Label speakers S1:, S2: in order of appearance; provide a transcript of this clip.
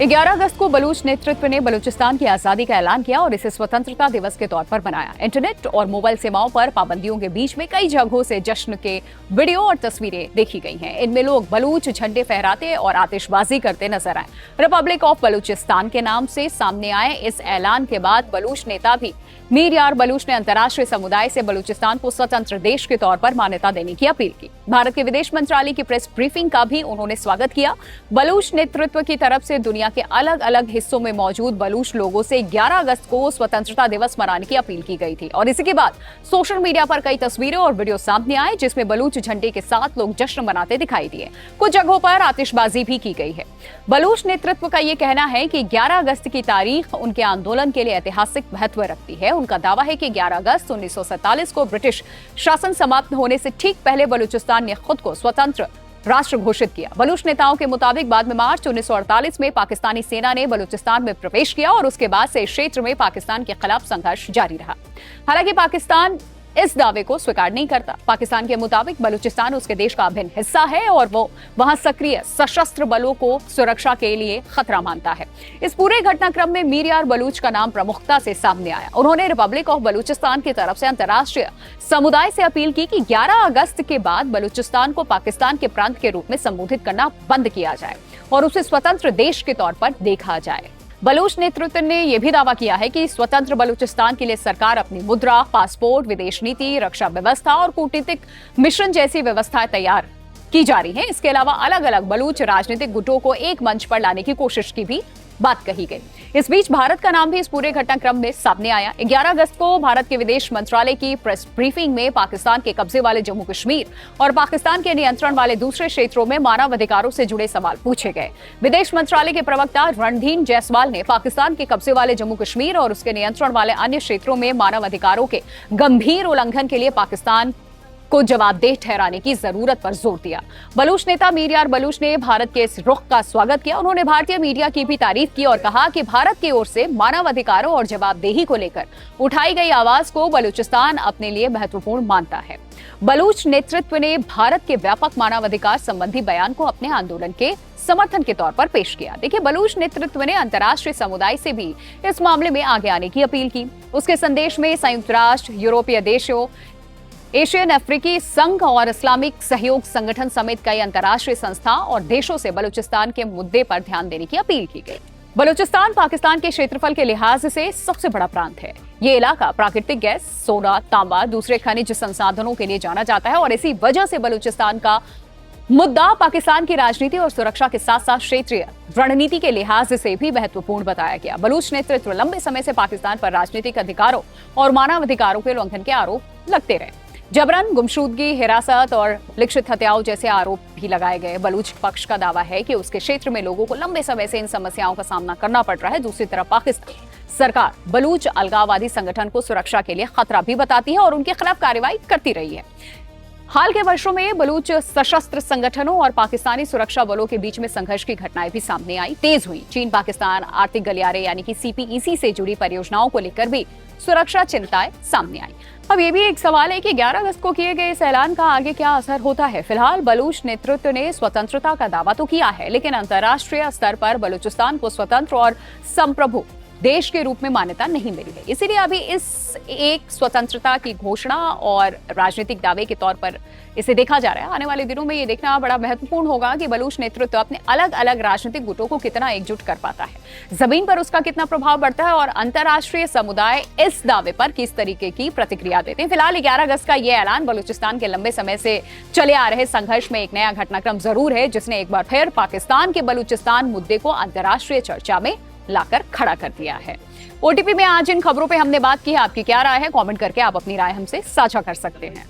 S1: 11 अगस्त को बलूच नेतृत्व ने बलूचिस्तान की आजादी का ऐलान किया और इसे स्वतंत्रता दिवस के तौर पर मनाया। इंटरनेट और मोबाइल सेवाओं पर पाबंदियों के बीच में कई जगहों से जश्न के वीडियो और तस्वीरें देखी गई हैं। इनमें लोग बलूच झंडे फहराते और आतिशबाजी करते नजर आए। रिपब्लिक ऑफ बलूचिस्तान के नाम से सामने आए इस ऐलान के बाद बलूच नेता भी मीर यार बलूच ने अंतर्राष्ट्रीय समुदाय से बलूचिस्तान को स्वतंत्र देश के तौर पर मान्यता देने की अपील की। भारत के विदेश मंत्रालय की प्रेस ब्रीफिंग का भी उन्होंने स्वागत किया। बलूच नेतृत्व की तरफ से दुनिया के अलग अलग हिस्सों में मौजूद बलूच लोगों से 11 अगस्त को स्वतंत्रता दिवस मनाने की अपील की गई थी और इसी के बाद सोशल मीडिया पर कई तस्वीरें और वीडियो सामने आए जिसमें बलूच झंडे के साथ लोग जश्न मनाते दिखाई दिए। कुछ जगहों पर आतिशबाजी भी की गई है। बलूच नेतृत्व का यह कहना है कि 11 अगस्त की तारीख उनके आंदोलन के लिए ऐतिहासिक महत्व रखती है। उनका दावा है कि 11 अगस्त 1947 को ब्रिटिश शासन समाप्त होने से ठीक पहले बलूचिस्तान ने खुद को स्वतंत्र राष्ट्र घोषित किया। बलूच नेताओं के मुताबिक बाद में मार्च 1948 में पाकिस्तानी सेना ने बलूचिस्तान में प्रवेश किया और उसके बाद से इस क्षेत्र में पाकिस्तान के खिलाफ संघर्ष जारी रहा। हालांकि पाकिस्तान इस दावे को स्वीकार नहीं करता। पाकिस्तान के मुताबिक बलूचिस्तान उसके देश का अभिन्न हिस्सा है और वो वहां सक्रिय सशस्त्र बलों को सुरक्षा के लिए खतरा मानता है। इस पूरे घटनाक्रम में मीर यार बलूच का नाम प्रमुखता से सामने आया। उन्होंने रिपब्लिक ऑफ बलूचिस्तान की तरफ से अंतर्राष्ट्रीय समुदाय से अपील की कि 11 अगस्त के बाद बलूचिस्तान को पाकिस्तान के प्रांत के रूप में संबोधित करना बंद किया जाए और उसे स्वतंत्र देश के तौर पर देखा जाए। बलूच नेतृत्व ने यह भी दावा किया है कि स्वतंत्र बलूचिस्तान के लिए सरकार अपनी मुद्रा, पासपोर्ट, विदेश नीति, रक्षा व्यवस्था और कूटनीतिक मिशन जैसी व्यवस्थाएं तैयार की जा रही हैं। इसके अलावा अलग अलग बलूच राजनीतिक गुटों को एक मंच पर लाने की कोशिश की भी बात कही गई। इस बीच भारत का नाम भी इस पूरे घटनाक्रम में सामने आया। 11 अगस्त को भारत के विदेश मंत्रालय की प्रेस ब्रीफिंग में पाकिस्तान के कब्जे वाले जम्मू कश्मीर और पाकिस्तान के नियंत्रण वाले दूसरे क्षेत्रों में मानव अधिकारों से जुड़े सवाल पूछे गए। विदेश मंत्रालय के प्रवक्ता रणधीर जायसवाल ने पाकिस्तान के कब्जे वाले जम्मू कश्मीर और उसके नियंत्रण वाले अन्य क्षेत्रों में मानव अधिकारों के गंभीर उल्लंघन के लिए पाकिस्तान को जवाबदेह ठहराने की जरूरत पर जोर दिया। बलूच नेता मीर यार बलूच ने भारत के इस रुख का स्वागत किया। उन्होंने भारतीय मीडिया की भी तारीफ की और कहा कि भारत की ओर से मानव अधिकारों और जवाबदेही को लेकर उठाई गई आवाज को बलूचिस्तान अपने लिए महत्वपूर्ण मानता है। बलूच नेतृत्व ने भारत के व्यापक मानवाधिकार संबंधी बयान को अपने आंदोलन के समर्थन के तौर पर पेश किया। देखिए, बलूच नेतृत्व ने अंतर्राष्ट्रीय समुदाय से भी इस मामले में आगे आने की अपील की। उसके संदेश में संयुक्त राष्ट्र, यूरोपीय देशों, एशियन अफ्रीकी संघ और इस्लामिक सहयोग संगठन समेत कई अंतर्राष्ट्रीय संस्था और देशों से बलूचिस्तान के मुद्दे पर ध्यान देने की अपील की गई। बलूचिस्तान पाकिस्तान के क्षेत्रफल के लिहाज से सबसे बड़ा प्रांत है। ये इलाका प्राकृतिक गैस, सोना, तांबा, दूसरे खनिज संसाधनों के लिए जाना जाता है और इसी वजह से बलूचिस्तान का मुद्दा पाकिस्तान की राजनीति और सुरक्षा के साथ साथ क्षेत्रीय रणनीति के लिहाज से भी महत्वपूर्ण बताया गया। बलूच नेतृत्व लंबे समय से पाकिस्तान पर राजनीतिक अधिकारों और मानवाधिकारों के उल्लंघन के आरोप लगते रहे। जबरन गुमशुदगी, हिरासत और लिखित हत्याओं जैसे आरोप भी लगाए गए। बलूच पक्ष का दावा है कि उसके क्षेत्र में लोगों को लंबे समय से इन समस्याओं का सामना करना पड़ रहा है। दूसरी तरफ पाकिस्तान सरकार बलूच अलगाववादी संगठन को सुरक्षा के लिए खतरा भी बताती है और उनके खिलाफ कार्रवाई करती रही है। हाल के वर्षों में बलूच सशस्त्र संगठनों और पाकिस्तानी सुरक्षा बलों के बीच में संघर्ष की घटनाएं भी सामने आई, तेज हुई। चीन पाकिस्तान आर्थिक गलियारे यानी कि CPEC से जुड़ी परियोजनाओं को लेकर भी सुरक्षा चिंताएं सामने आई। अब ये भी एक सवाल है कि 11 अगस्त को किए गए इस ऐलान का आगे क्या असर होता है। फिलहाल बलूच नेतृत्व ने स्वतंत्रता का दावा तो किया है, लेकिन अंतर्राष्ट्रीय स्तर पर बलूचिस्तान को स्वतंत्र और संप्रभु देश के रूप में मान्यता नहीं मिली है। इसीलिए अभी इस एक स्वतंत्रता की घोषणा और राजनीतिक दावे के तौर पर इसे देखा जा रहा है। आने वाले दिनों में ये देखना बड़ा महत्वपूर्ण होगा कि बलूच नेतृत्व अपने अलग अलग राजनीतिक गुटों को कितना एकजुट कर पाता है, जमीन पर उसका कितना प्रभाव बढ़ता है और अंतर्राष्ट्रीय समुदाय इस दावे पर किस तरीके की प्रतिक्रिया देते हैं। फिलहाल 11 अगस्त का यह ऐलान बलूचिस्तान के लंबे समय से चले आ रहे संघर्ष में एक नया घटनाक्रम जरूर है, जिसने एक बार फिर पाकिस्तान के बलूचिस्तान मुद्दे को अंतर्राष्ट्रीय चर्चा में लाकर खड़ा कर दिया है। OTP में आज इन खबरों पे हमने बात की है। आपकी क्या राय है? कमेंट करके आप अपनी राय हमसे साझा कर सकते हैं।